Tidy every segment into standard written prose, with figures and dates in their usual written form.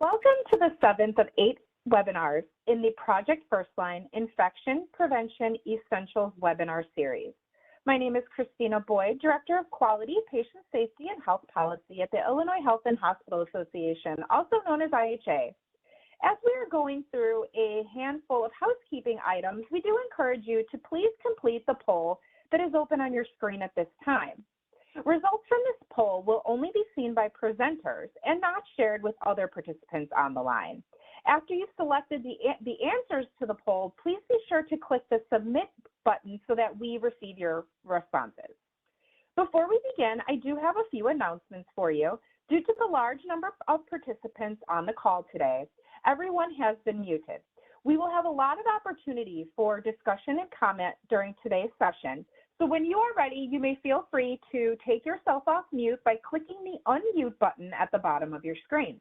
Welcome to the 7th of 8 webinars in the Project Firstline Infection Prevention Essentials webinar series. My name is Christina Boyd, Director of Quality, Patient Safety, and Health Policy at the Illinois Health and Hospital Association, also known as IHA. As we are going through a handful of housekeeping items, we do encourage you to please complete the poll that is open on your screen at this time. Results from this poll will only be seen by presenters and not shared with other participants on the line. After you've selected the answers to the poll, please be sure to click the Submit button so that we receive your responses. Before we begin, I do have a few announcements for you. Due to the large number of participants on the call today, everyone has been muted. We will have a lot of opportunity for discussion and comment during today's session. So when you are ready, you may feel free to take yourself off mute by clicking the unmute button at the bottom of your screen.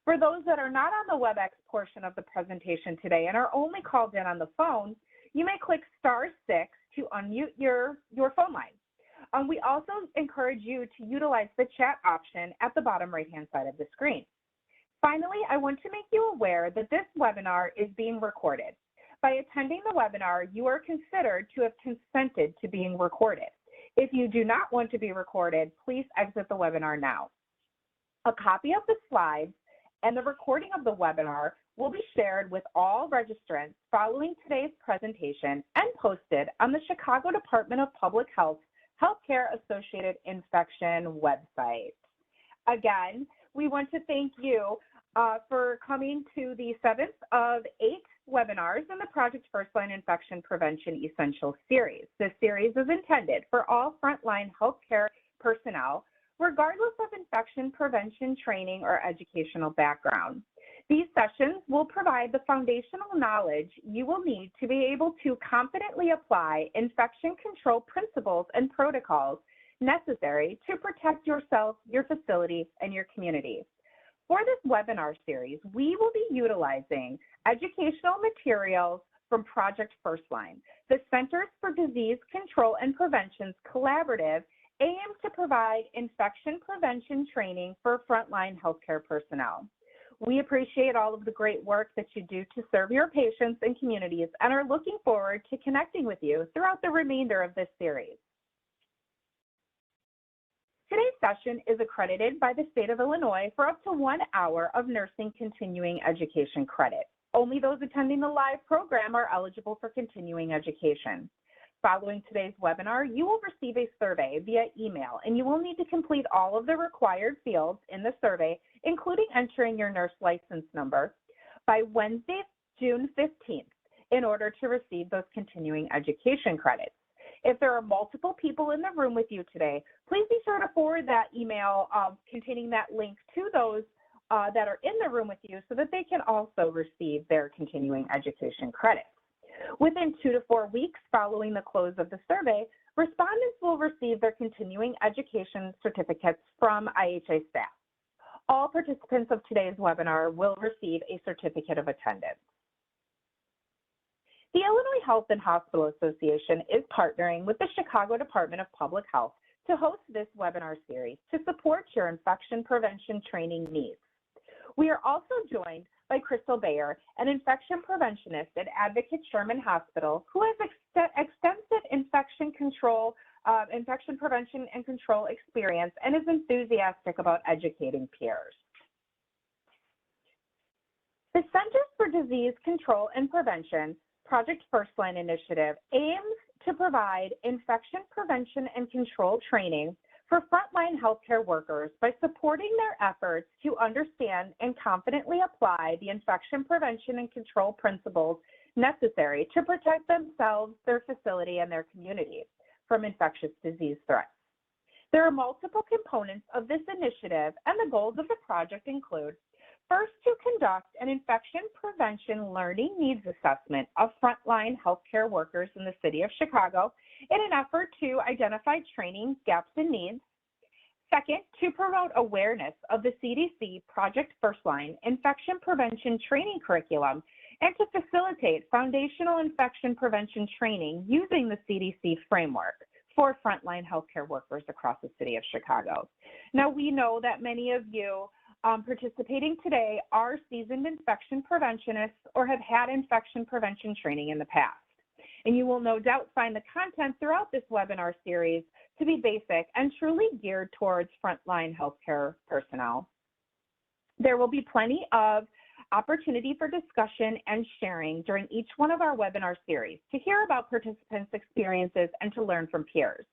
For those that are not on the WebEx portion of the presentation today and are only called in on the phone, you may click *6 to unmute your phone line. We also encourage you to utilize the chat option at the bottom right-hand side of the screen. Finally, I want to make you aware that this webinar is being recorded. By attending the webinar, you are considered to have consented to being recorded. If you do not want to be recorded, please exit the webinar now. A copy of the slides and the recording of the webinar will be shared with all registrants following today's presentation and posted on the Chicago Department of Public Health Healthcare Associated Infection website. Again, we want to thank you for coming to the 7th of 8 webinars in the Project Firstline Infection Prevention Essentials series. This series is intended for all frontline healthcare personnel, regardless of infection prevention training or educational background. These sessions will provide the foundational knowledge you will need to be able to confidently apply infection control principles and protocols necessary to protect yourself, your facility, and your community. For this webinar series, we will be utilizing educational materials from Project Firstline. The Centers for Disease Control and Prevention's collaborative aims to provide infection prevention training for frontline healthcare personnel. We appreciate all of the great work that you do to serve your patients and communities and are looking forward to connecting with you throughout the remainder of this series. Today's session is accredited by the state of Illinois for up to 1 hour of nursing continuing education credit. Only those attending the live program are eligible for continuing education. Following today's webinar, you will receive a survey via email, and you will need to complete all of the required fields in the survey, including entering your nurse license number, by Wednesday, June 15th, in order to receive those continuing education credits. If there are multiple people in the room with you today, please be sure to forward that email containing that link to those that are in the room with you so that they can also receive their continuing education credits. Within 2 to 4 weeks following the close of the survey, respondents will receive their continuing education certificates from IHA staff. All participants of today's webinar will receive a certificate of attendance. The Illinois Health and Hospital Association is partnering with the Chicago Department of Public Health to host this webinar series to support your infection prevention training needs. We are also joined by Crystal Bayer, an infection preventionist at Advocate Sherman Hospital, who has extensive infection prevention and control experience and is enthusiastic about educating peers. The Centers for Disease Control and Prevention Project Firstline initiative aims to provide infection prevention and control training for frontline healthcare workers by supporting their efforts to understand and confidently apply the infection prevention and control principles necessary to protect themselves, their facility, and their community from infectious disease threats. There are multiple components of this initiative, and the goals of the project include: first, to conduct an infection prevention learning needs assessment of frontline healthcare workers in the city of Chicago in an effort to identify training gaps and needs. Second, to promote awareness of the CDC Project Firstline infection prevention training curriculum and to facilitate foundational infection prevention training using the CDC framework for frontline healthcare workers across the city of Chicago. Now, we know that many of you participating today are seasoned infection preventionists or have had infection prevention training in the past. And you will no doubt find the content throughout this webinar series to be basic and truly geared towards frontline healthcare personnel. There will be plenty of opportunity for discussion and sharing during each one of our webinar series to hear about participants' experiences and to learn from peers.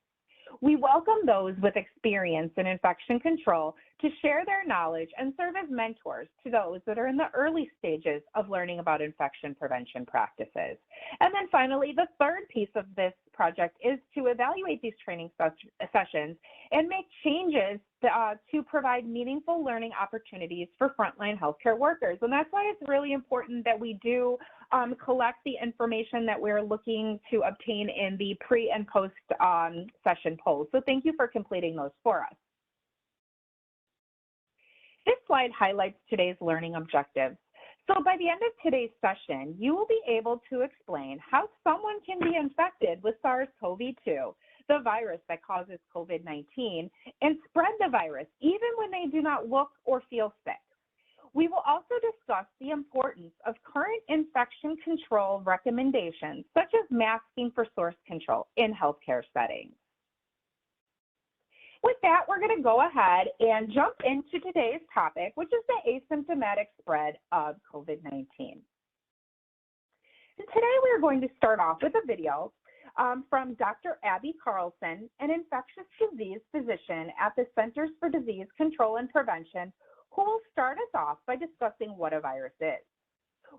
We welcome those with experience in infection control to share their knowledge and serve as mentors to those that are in the early stages of learning about infection prevention practices. And then finally, the third piece of this project is to evaluate these training sessions and make changes to provide meaningful learning opportunities for frontline healthcare workers. And that's why it's really important that we do collect the information that we're looking to obtain in the pre and post session polls. So thank you for completing those for us. This slide highlights today's learning objectives. So by the end of today's session, you will be able to explain how someone can be infected with SARS-CoV-2, the virus that causes COVID-19, and spread the virus even when they do not look or feel sick. We will also discuss the importance of current infection control recommendations, such as masking for source control in healthcare settings. With that, we're going to go ahead and jump into today's topic, which is the asymptomatic spread of COVID-19. Today, we're going to start off with a video from Dr. Abby Carlson, an infectious disease physician at the Centers for Disease Control and Prevention, who will start us off by discussing what a virus is.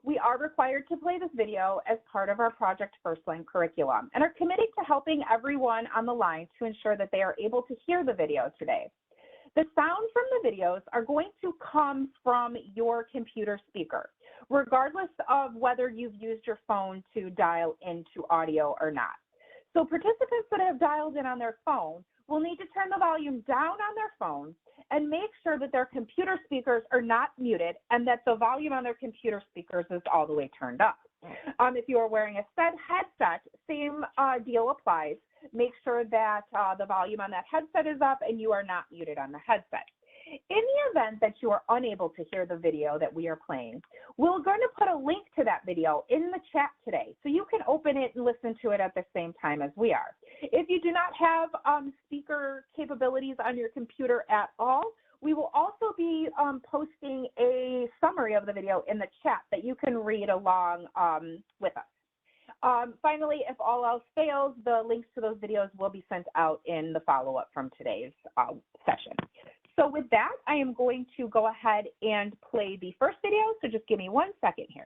We are required to play this video as part of our Project Firstline curriculum and are committed to helping everyone on the line to ensure that they are able to hear the video today. The sound from the videos are going to come from your computer speaker, regardless of whether you've used your phone to dial into audio or not. So participants that have dialed in on their phone will need to turn the volume down on their phone and make sure that their computer speakers are not muted and that the volume on their computer speakers is all the way turned up. If you are wearing a said headset, same deal applies. Make sure that the volume on that headset is up and you are not muted on the headset. In the event that you are unable to hear the video that we are playing, we're going to put a link to that video in the chat today, so you can open it and listen to it at the same time as we are. If you do not have speaker capabilities on your computer at all, we will also be posting a summary of the video in the chat that you can read along with us. Finally, if all else fails, the links to those videos will be sent out in the follow-up from today's session. So with that, I am going to go ahead and play the first video, so just give me 1 second here.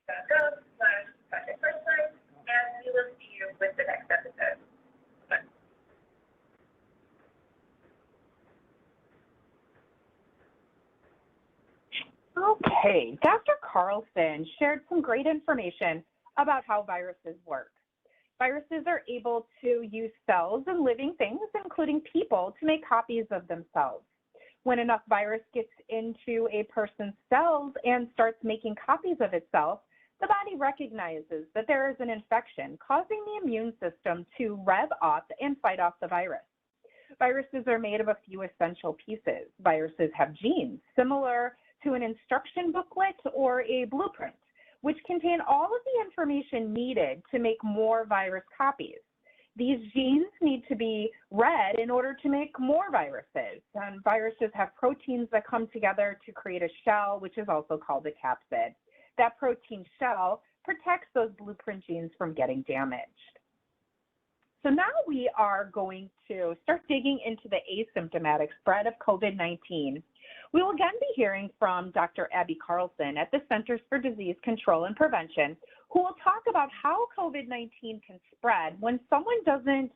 Project Firstline, and we will see you with the next episode. Okay, Dr. Carlson shared some great information about how viruses work. Viruses are able to use cells in living things, including people, to make copies of themselves. When enough virus gets into a person's cells and starts making copies of itself, the body recognizes that there is an infection, causing the immune system to rev up and fight off the virus. Viruses are made of a few essential pieces. Viruses have genes, similar to an instruction booklet or a blueprint, which contain all of the information needed to make more virus copies. These genes need to be read in order to make more viruses. And viruses have proteins that come together to create a shell, which is also called a capsid. That protein shell protects those blueprint genes from getting damaged. So now we are going to start digging into the asymptomatic spread of COVID-19. We will again be hearing from Dr. Abby Carlson at the Centers for Disease Control and Prevention, who will talk about how COVID-19 can spread when someone doesn't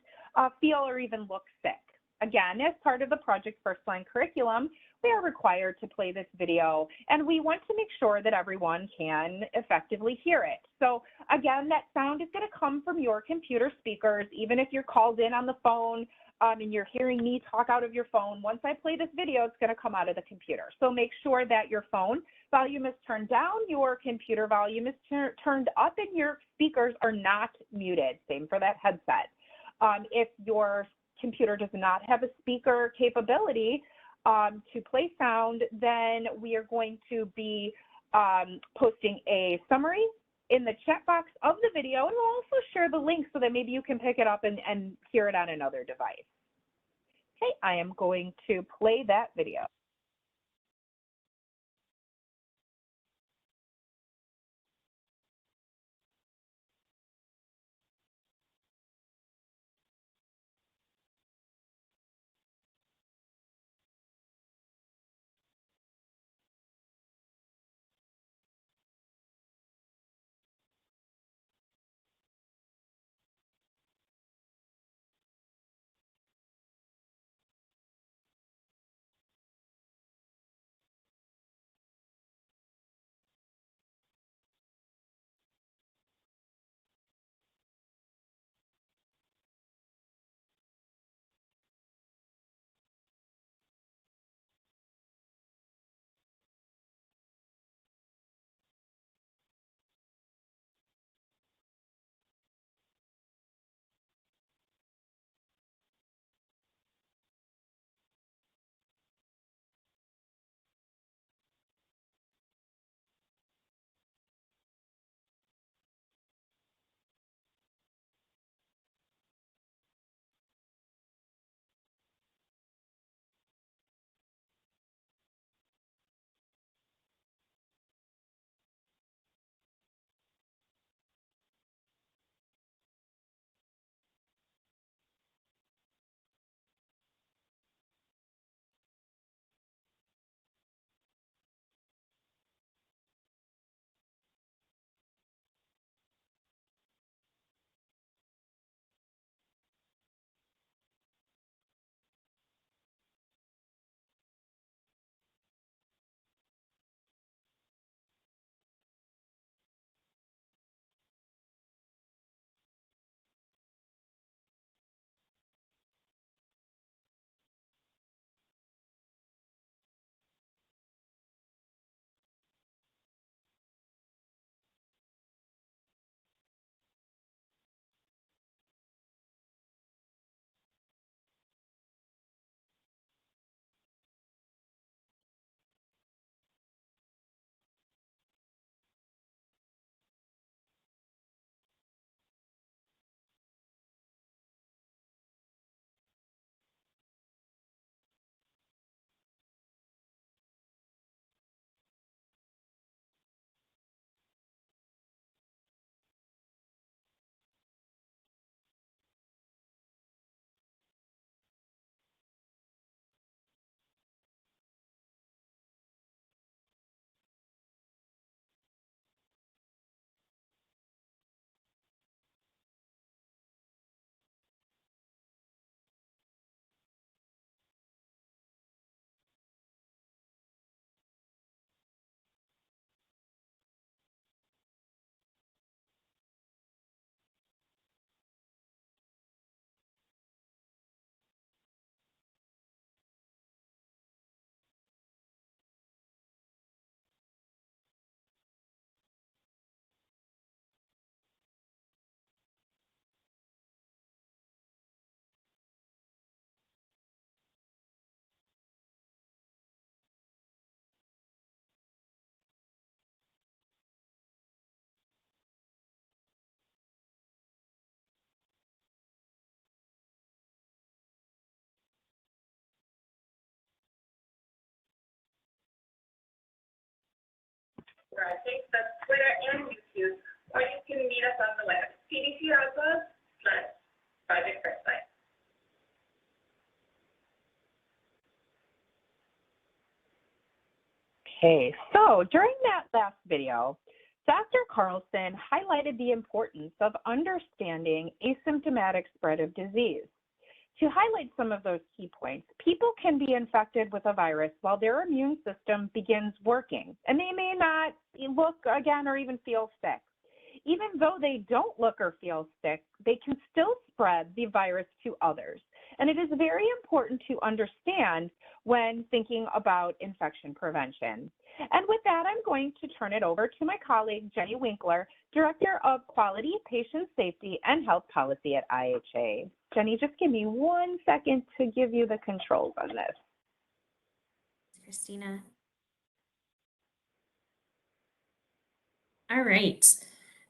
feel or even look sick. Again, as part of the Project Firstline curriculum, we are required to play this video, and we want to make sure that everyone can effectively hear it. So again, that sound is going to come from your computer speakers, even if you're called in on the phone and you're hearing me talk out of your phone. Once I play this video, it's going to come out of the computer. So make sure that your phone volume is turned down, your computer volume is turned up, and your speakers are not muted. Same for that headset. If your computer does not have a speaker capability to play sound, then we are going to be posting a summary in the chat box of the video, and we'll also share the link so that maybe you can pick it up and hear it on another device. Okay, I am going to play that video. for our links, that's Twitter and YouTube, or you can meet us on the web, cdph.Project Firstline. Okay, so during that last video, Dr. Carlson highlighted the importance of understanding asymptomatic spread of disease. To highlight some of those key points, people can be infected with a virus while their immune system begins working, and they may not look again or even feel sick. Even though they don't look or feel sick, they can still spread the virus to others. And it is very important to understand when thinking about infection prevention. And with that, I'm going to turn it over to my colleague, Jenny Winkler, Director of Quality, Patient Safety, and Health Policy at IHA. Jenny, just give me 1 second to give you the controls on this. Christina. All right.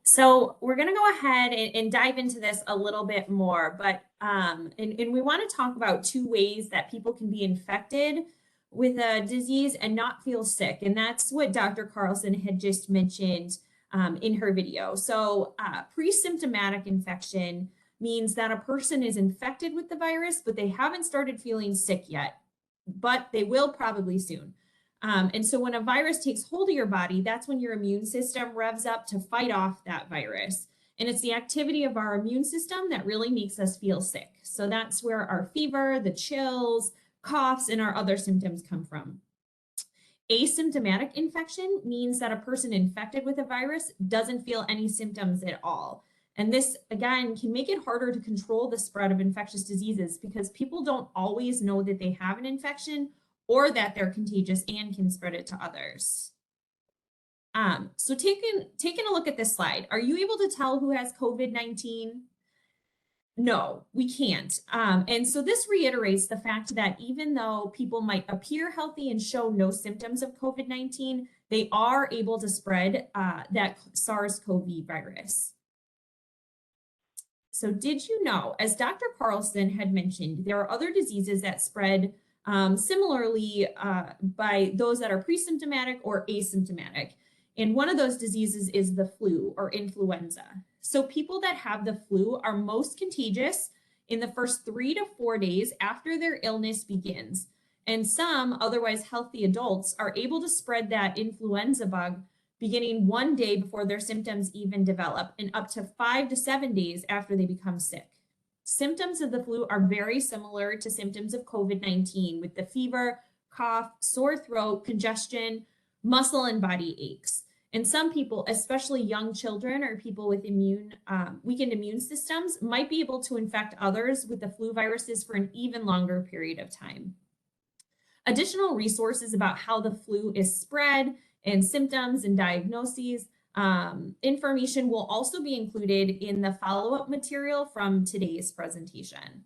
So we're going to go ahead and dive into this a little bit more, but and we want to talk about 2 ways that people can be infected with a disease and not feel sick. And that's what Dr. Carlson had just mentioned in her video. So pre-symptomatic infection means that a person is infected with the virus, but they haven't started feeling sick yet, but they will probably soon. And so when a virus takes hold of your body, that's when your immune system revs up to fight off that virus. And it's the activity of our immune system that really makes us feel sick. So that's where our fever, the chills, coughs, and our other symptoms come from. Asymptomatic infection means that a person infected with a virus doesn't feel any symptoms at all. And this, again, can make it harder to control the spread of infectious diseases because people don't always know that they have an infection or that they're contagious and can spread it to others. So taking a look at this slide, are you able to tell who has COVID-19? No, we can't. And so this reiterates the fact that even though people might appear healthy and show no symptoms of COVID-19, they are able to spread that SARS-CoV virus. So did you know, as Dr. Carlson had mentioned, there are other diseases that spread similarly by those that are pre-symptomatic or asymptomatic. And one of those diseases is the flu or influenza. So people that have the flu are most contagious in the first 3 to 4 days after their illness begins. And some otherwise healthy adults are able to spread that influenza bug beginning 1 day before their symptoms even develop and up to 5 to 7 days after they become sick. Symptoms of the flu are very similar to symptoms of COVID-19 with the fever, cough, sore throat, congestion, muscle and body aches. And some people, especially young children or people with weakened immune systems, might be able to infect others with the flu viruses for an even longer period of time. Additional resources about how the flu is spread and symptoms and diagnoses information will also be included in the follow-up material from today's presentation.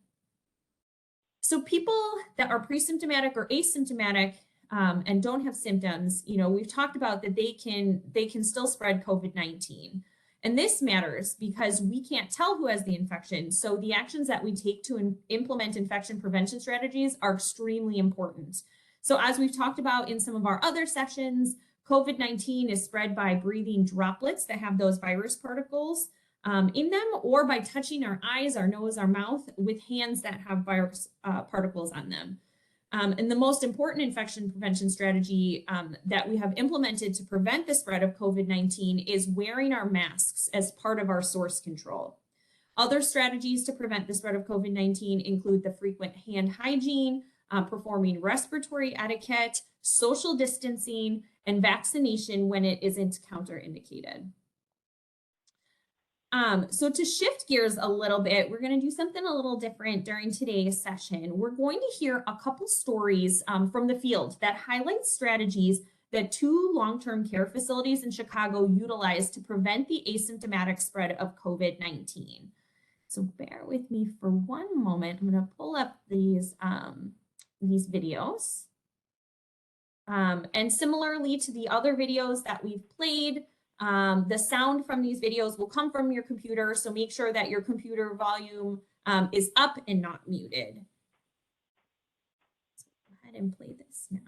So people that are pre-symptomatic or asymptomatic and don't have symptoms, we've talked about that they can still spread COVID-19. And this matters because we can't tell who has the infection. So the actions that we take to implement infection prevention strategies are extremely important. So as we've talked about in some of our other sessions, COVID-19 is spread by breathing droplets that have those virus particles in them, or by touching our eyes, our nose, our mouth with hands that have virus particles on them. And the most important infection prevention strategy that we have implemented to prevent the spread of COVID-19 is wearing our masks as part of our source control. Other strategies to prevent the spread of COVID-19 include the frequent hand hygiene, performing respiratory etiquette, social distancing, and vaccination when it isn't counterindicated. So to shift gears a little bit, we're going to do something a little different during today's session. We're going to hear a couple stories from the field that highlight strategies that 2 long-term care facilities in Chicago utilize to prevent the asymptomatic spread of COVID-19. So bear with me for 1 moment. I'm going to pull up these videos. And similarly to the other videos that we've played, the sound from these videos will come from your computer, so make sure that your computer volume is up and not muted. So go ahead and play this now.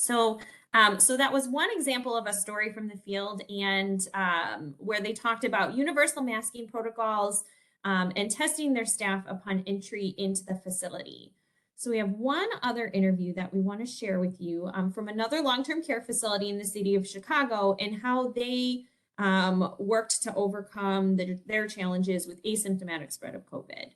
So that was one example of a story from the field, and where they talked about universal masking protocols and testing their staff upon entry into the facility. So we have one other interview that we want to share with you from another long-term care facility in the city of Chicago, and how they worked to overcome their challenges with asymptomatic spread of COVID.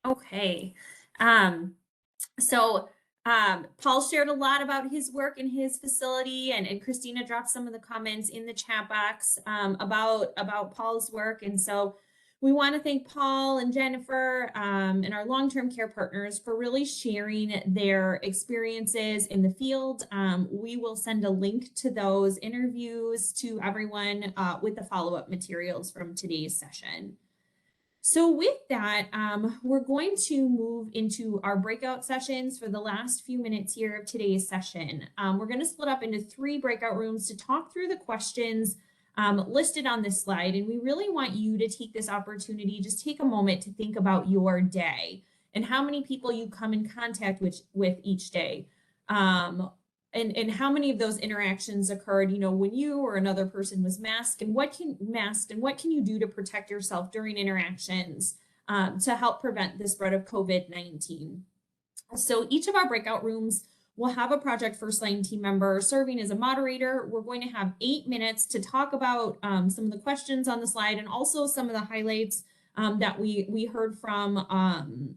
Okay. Um, so Paul shared a lot about his work in his facility, and Christina dropped some of the comments in the chat box about Paul's work. And so we want to thank Paul and Jennifer and our long-term care partners for really sharing their experiences in the field. We will send a link to those interviews to everyone with the follow-up materials from today's session. So with that, we're going to move into our breakout sessions for the last few minutes here of today's session. We're going to split up into 3 breakout rooms to talk through the questions listed on this slide. And we really want you to take this opportunity, just take a moment to think about your day and how many people you come in contact with each day. And how many of those interactions occurred, when you or another person was masked, and what can you do to protect yourself during interactions to help prevent the spread of COVID-19. So each of our breakout rooms will have a Project Firstline team member serving as a moderator. We're going to have 8 minutes to talk about some of the questions on the slide and also some of the highlights that we heard from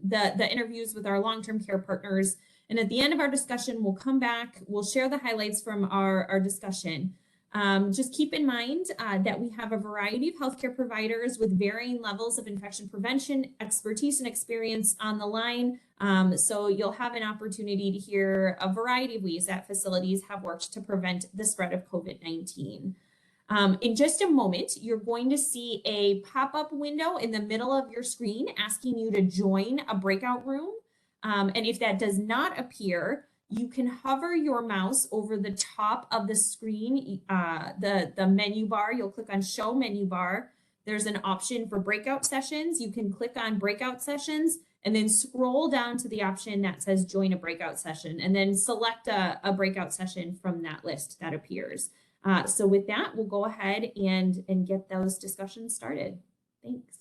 the interviews with our long-term care partners. And at the end of our discussion, we'll come back, we'll share the highlights from our discussion. Just keep in mind that we have a variety of healthcare providers with varying levels of infection prevention, expertise, and experience on the line. So you'll have an opportunity to hear a variety of ways that facilities have worked to prevent the spread of COVID-19. In just a moment, you're going to see a pop-up window in the middle of your screen asking you to join a breakout room. And if that does not appear, you can hover your mouse over the top of the screen, the menu bar. You'll click on Show Menu Bar. There's an option for breakout sessions. You can click on Breakout Sessions and then scroll down to the option that says Join a Breakout Session, and then select a breakout session from that list that appears. So with that, we'll go ahead and get those discussions started. Thanks.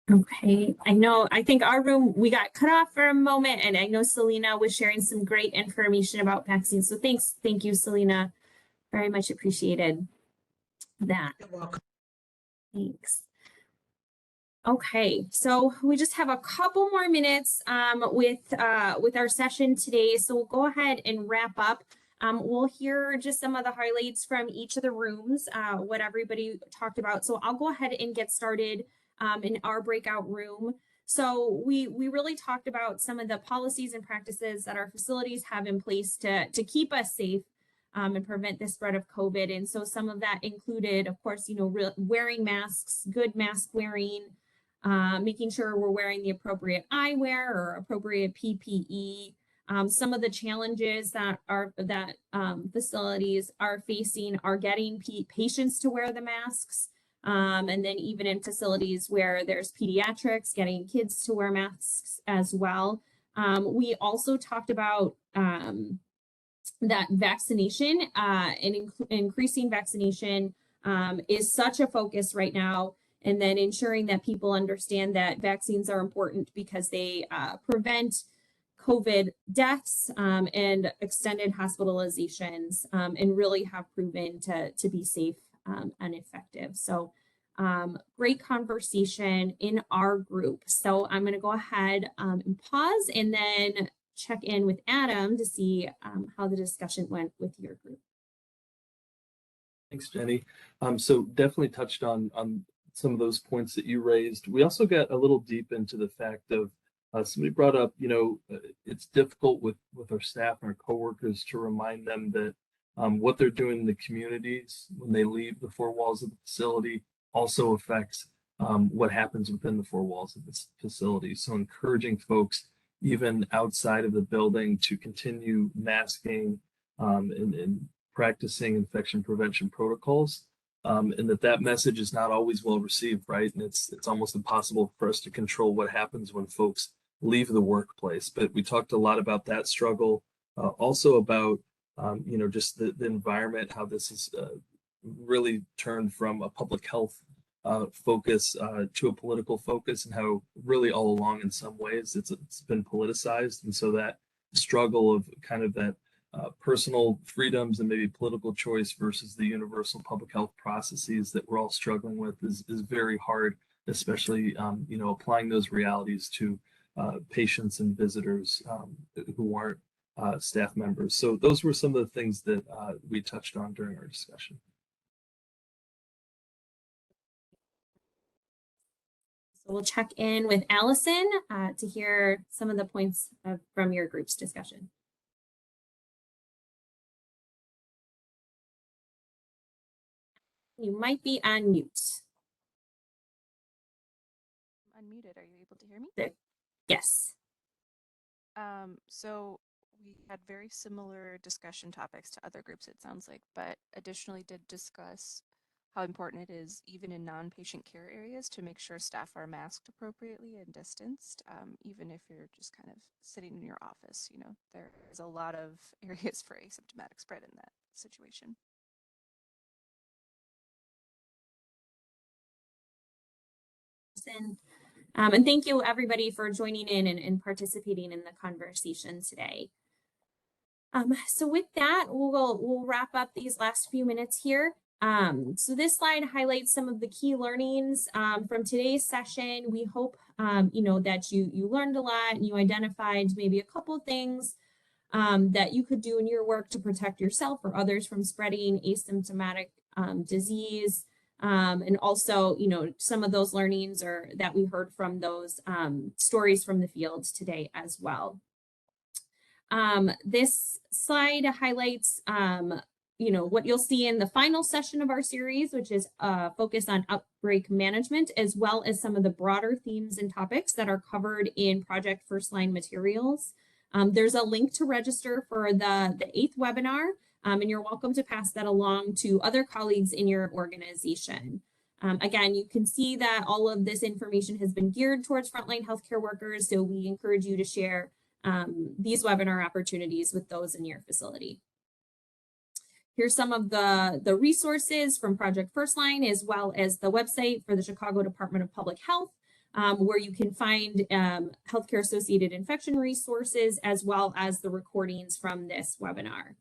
Okay, I think our room, we got cut off for a moment, and I know Selena was sharing some great information about vaccines. So thank you, Selena. Very much appreciated that. You're welcome. Thanks. Okay, so we just have a couple more minutes with our session today. So we'll go ahead and wrap up. We'll hear just some of the highlights from each of the rooms, what everybody talked about. So I'll go ahead and get started in our breakout room. So we really talked about some of the policies and practices that our facilities have in place to keep us safe and prevent the spread of COVID. And so some of that included, of course, wearing masks, good mask wearing, making sure we're wearing the appropriate eyewear or appropriate PPE. Some of the challenges that facilities are facing are getting patients to wear the masks. And then even in facilities where there's pediatrics, getting kids to wear masks as well. We also talked about that vaccination and increasing vaccination is such a focus right now. And then ensuring that people understand that vaccines are important because they prevent COVID deaths and extended hospitalizations and really have proven to be safe and effective. So great conversation in our group. So I'm going to go ahead and pause and then check in with Adam to see how the discussion went with your group. Thanks, Jenny. So definitely touched on some of those points that you raised. We also got a little deep into the fact of somebody brought up, it's difficult with our staff and our coworkers to remind them that what they're doing in the communities when they leave the four walls of the facility also affects what happens within the four walls of this facility. So encouraging folks, even outside of the building, to continue masking and practicing infection prevention protocols. And that message is not always well received, right? And it's almost impossible for us to control what happens when folks leave the workplace. But we talked a lot about that struggle, also about just the environment, how this is really turned from a public health focus to a political focus, and how really all along in some ways it's been politicized. And so that struggle of kind of that personal freedoms and maybe political choice versus the universal public health processes that we're all struggling with is very hard, especially applying those realities to patients and visitors who aren't staff members. So those were some of the things that we touched on during our discussion. So we'll check in with Allison to hear some of the points from your group's discussion. You might be on mute. Unmuted. Are you able to hear me? There. Yes. So we had very similar discussion topics to other groups, it sounds like, but additionally did discuss how important it is, even in non-patient care areas, to make sure staff are masked appropriately and distanced, even if you're just kind of sitting in your office. There's a lot of areas for asymptomatic spread in that situation. And thank you everybody for joining in and participating in the conversation today. So with that, we'll wrap up these last few minutes here. So this slide highlights some of the key learnings from today's session. We hope that you learned a lot and you identified maybe a couple things that you could do in your work to protect yourself or others from spreading asymptomatic disease. And also, some of those learnings that we heard from those stories from the field today as well. This slide highlights, what you'll see in the final session of our series, which is focused on outbreak management, as well as some of the broader themes and topics that are covered in Project Firstline materials. There's a link to register for the 8th webinar. And you're welcome to pass that along to other colleagues in your organization. Again, you can see that all of this information has been geared towards frontline healthcare workers, so we encourage you to share these webinar opportunities with those in your facility. Here's some of the resources from Project Firstline, as well as the website for the Chicago Department of Public Health. where you can find healthcare associated infection resources as well as the recordings from this webinar.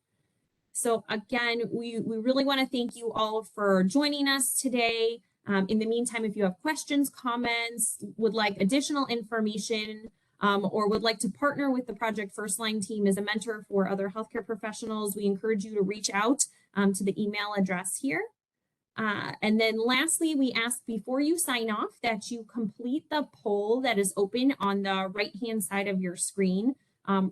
So again, we really want to thank you all for joining us today. In the meantime, if you have questions, comments, would like additional information, or would like to partner with the Project Firstline team as a mentor for other healthcare professionals, we encourage you to reach out to the email address here. And then lastly, we ask before you sign off that you complete the poll that is open on the right-hand side of your screen.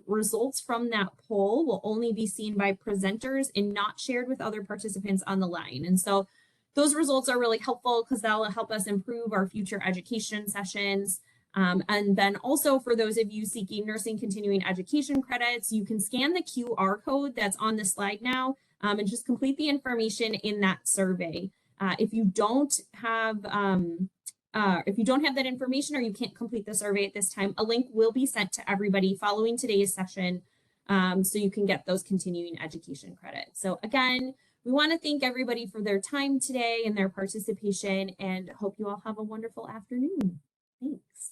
Results from that poll will only be seen by presenters and not shared with other participants on the line. And so those results are really helpful because that will help us improve our future education sessions. And then also for those of you seeking nursing continuing education credits, you can scan the QR code that's on the slide now and just complete the information in that survey. If you don't have that information or you can't complete the survey at this time, a link will be sent to everybody following today's session so you can get those continuing education credits. So again, we want to thank everybody for their time today and their participation and hope you all have a wonderful afternoon. Thanks.